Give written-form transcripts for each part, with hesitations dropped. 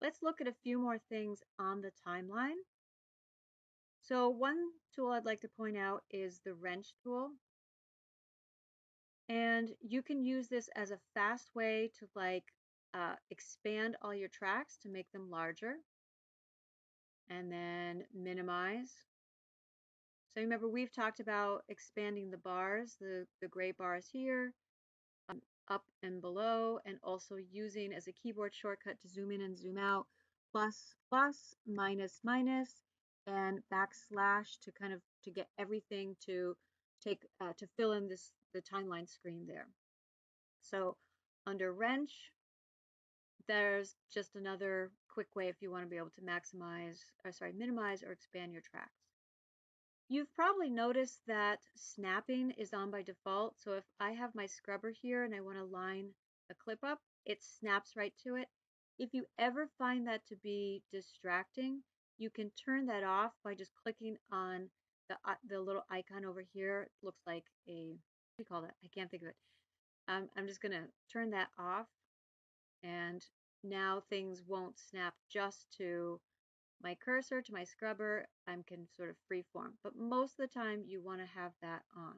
let's look at a few more things on the timeline. So one tool I'd like to point out is the wrench tool. And you can use this as a fast way to expand all your tracks to make them larger and then minimize. So remember, we've talked about expanding the bars, the gray bars here, up and below, and also using as a keyboard shortcut to zoom in and zoom out, plus, plus, minus, minus, and backslash to kind of to get everything to fill in the timeline screen there. So under wrench, there's just another quick way if you want to be able to minimize or expand your tracks. You've probably noticed that snapping is on by default. So if I have my scrubber here and I want to line a clip up, it snaps right to it. If you ever find that to be distracting, you can turn that off by just clicking on the little icon over here. It looks like a, what do you call that? I can't think of it. I'm just going to turn that off, and now things won't snap just to my cursor, to my scrubber. I can sort of freeform, but most of the time you want to have that on.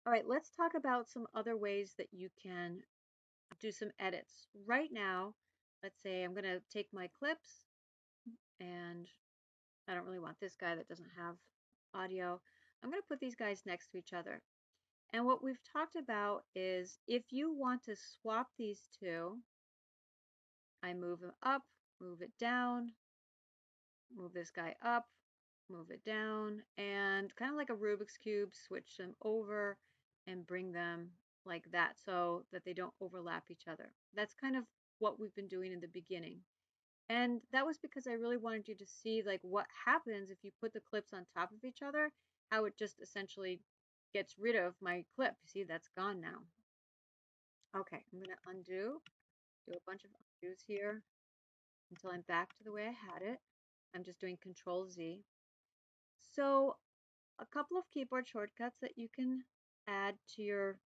All right, let's talk about some other ways that you can do some edits. Right now, let's say I'm going to take my clips, and I don't really want this guy that doesn't have audio. I'm going to put these guys next to each other. And what we've talked about is if you want to swap these two, I move them up, move it down, move this guy up, move it down, and kind of like a Rubik's Cube, switch them over and bring them like that so that they don't overlap each other. That's kind of what we've been doing in the beginning. And that was because I really wanted you to see like what happens if you put the clips on top of each other, how it just essentially gets rid of my clip. See, that's gone now. Okay, I'm going to undo, do a bunch of undos here until I'm back to the way I had it. I'm just doing Control Z. So a couple of keyboard shortcuts that you can add to your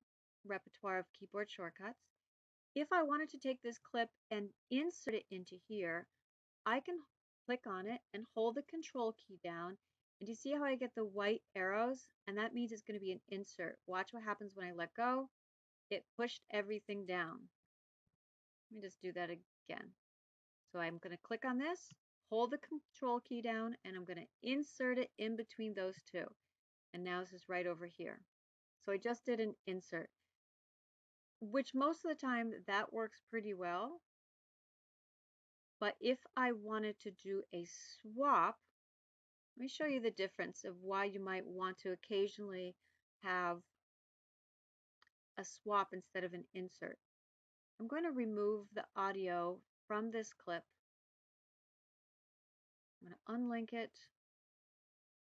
repertoire of keyboard shortcuts. If I wanted to take this clip and insert it into here, I can click on it and hold the Control key down. And you see how I get the white arrows? And that means it's going to be an insert. Watch what happens when I let go. It pushed everything down. Let me just do that again. So I'm going to click on this, hold the Control key down, and I'm going to insert it in between those two. And now this is right over here. So I just did an insert, which most of the time that works pretty well. But if I wanted to do a swap, let me show you the difference of why you might want to occasionally have a swap instead of an insert. I'm going to remove the audio from this clip. I'm going to unlink it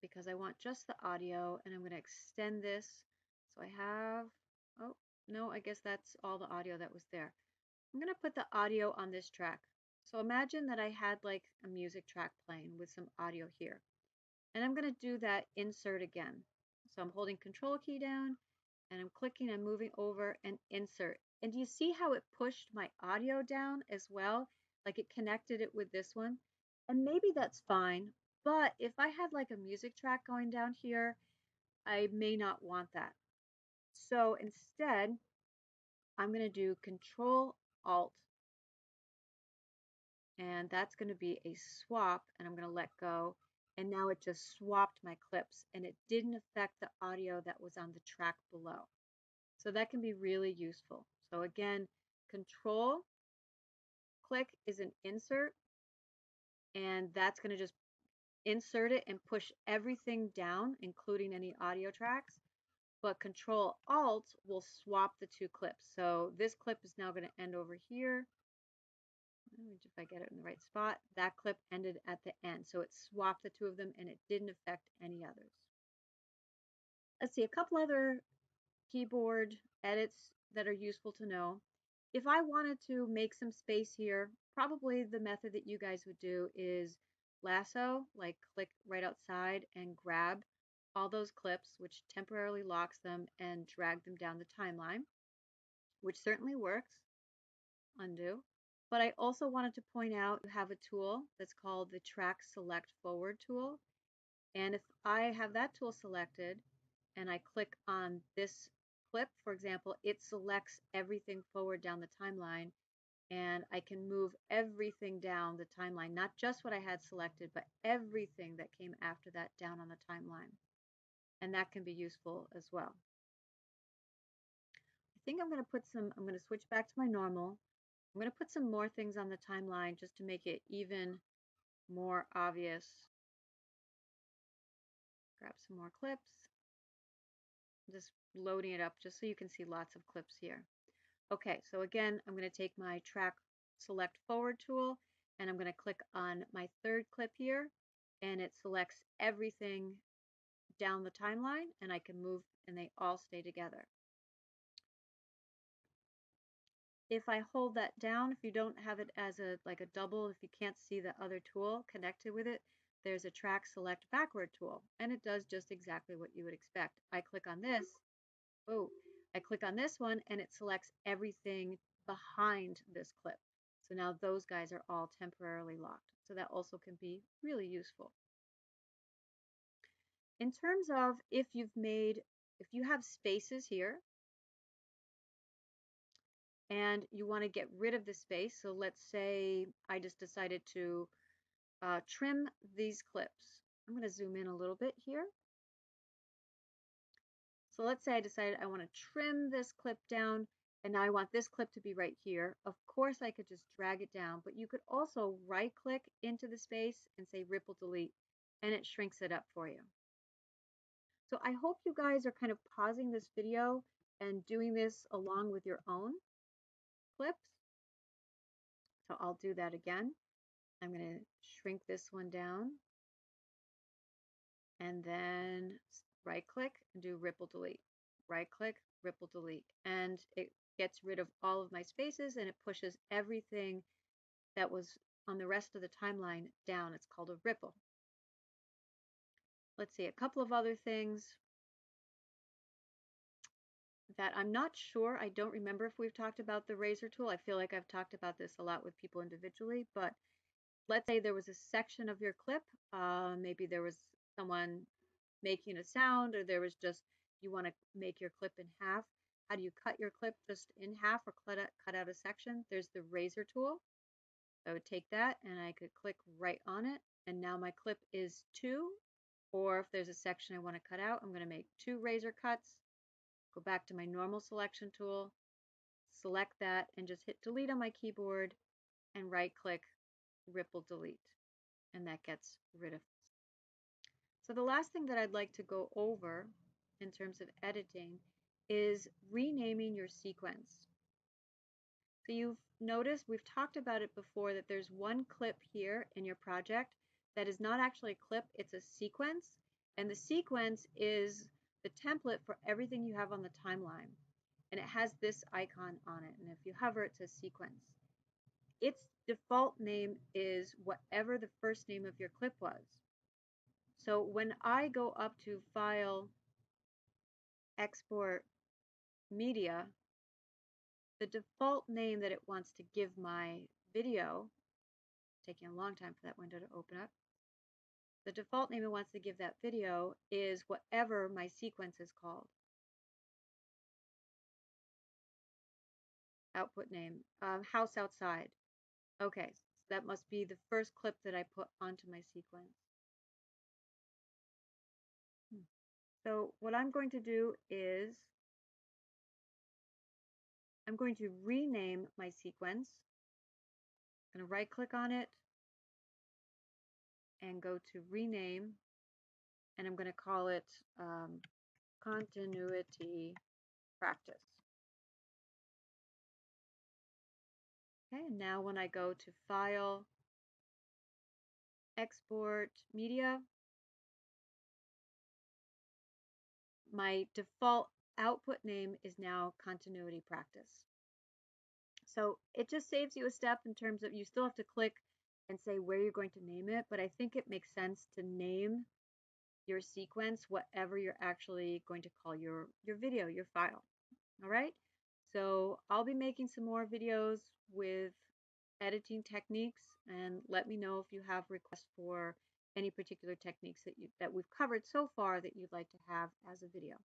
because I want just the audio, and I'm going to extend this. So I have, oh, no, I guess that's all the audio that was there. I'm going to put the audio on this track. So imagine that I had like a music track playing with some audio here. And I'm going to do that insert again. So I'm holding Control key down, and I'm clicking and moving over and insert. And do you see how it pushed my audio down as well? Like it connected it with this one. And maybe that's fine. But if I had like a music track going down here, I may not want that. So instead, I'm going to do Control Alt, and that's going to be a swap, and I'm going to let go, and now it just swapped my clips, and it didn't affect the audio that was on the track below. So that can be really useful. So again, Control click is an insert, and that's going to just insert it and push everything down, including any audio tracks. But Control Alt will swap the two clips. So this clip is now going to end over here. If I get it in the right spot, that clip ended at the end. So it swapped the two of them and it didn't affect any others. Let's see, a couple other keyboard edits that are useful to know. If I wanted to make some space here, probably the method that you guys would do is lasso, like click right outside and grab all those clips, which temporarily locks them, and drag them down the timeline, which certainly works. Undo. But I also wanted to point out you have a tool that's called the Track Select Forward tool. And if I have that tool selected and I click on this clip, for example, it selects everything forward down the timeline, and I can move everything down the timeline, not just what I had selected, but everything that came after that down on the timeline. And that can be useful as well. I think I'm going to switch back to my normal. I'm going to put some more things on the timeline just to make it even more obvious. Grab some more clips. I'm just loading it up just so you can see lots of clips here. Okay, so again, I'm going to take my Track Select Forward tool and I'm going to click on my third clip here, and it selects everything down the timeline, and I can move and they all stay together. If I hold that down, if you don't have it as like a double, if you can't see the other tool connected with it, there's a Track Select Backward tool, and it does just exactly what you would expect. I click on this. Oh, I click on this one and it selects everything behind this clip. So now those guys are all temporarily locked. So that also can be really useful. In terms of if you have spaces here and you want to get rid of the space, so let's say I just decided to trim these clips. I'm going to zoom in a little bit here. So let's say I decided I want to trim this clip down, and now I want this clip to be right here. Of course, I could just drag it down, but you could also right click into the space and say ripple delete, and it shrinks it up for you. So I hope you guys are kind of pausing this video and doing this along with your own clips. So I'll do that again. I'm going to shrink this one down and then right click and do ripple delete. Right click, ripple delete. And it gets rid of all of my spaces and it pushes everything that was on the rest of the timeline down. It's called a ripple. Let's see, a couple of other things that I'm not sure. I don't remember if we've talked about the razor tool. I feel like I've talked about this a lot with people individually, but let's say there was a section of your clip. Maybe there was someone making a sound, or there was just, you want to make your clip in half. How do you cut your clip just in half or cut out a section? There's the razor tool. I would take that and I could click right on it, and now my clip is 2. Or if there's a section I want to cut out, I'm going to make 2 razor cuts, go back to my normal selection tool, select that, and just hit delete on my keyboard and right click, ripple delete, and that gets rid of. So the last thing that I'd like to go over in terms of editing is renaming your sequence. So you've noticed, we've talked about it before, that there's one clip here in your project that is not actually a clip, it's a sequence. And the sequence is the template for everything you have on the timeline. And it has this icon on it. And if you hover, it says sequence. Its default name is whatever the first name of your clip was. So when I go up to File, Export, Media, the default name that it wants to give my video, taking a long time for that window to open up, the default name it wants to give that video is whatever my sequence is called. Output name, House Outside. Okay, so that must be the first clip that I put onto my sequence. So what I'm going to do is I'm going to rename my sequence. I'm going to right click on it and go to rename, and I'm going to call it continuity practice. Okay, and now when I go to File, Export, Media, my default output name is now continuity practice. So it just saves you a step in terms of, you still have to click and say where you're going to name it, but I think it makes sense to name your sequence whatever you're actually going to call your video, your file. All right, so I'll be making some more videos with editing techniques, and let me know if you have requests for any particular techniques that we've covered so far that you'd like to have as a video.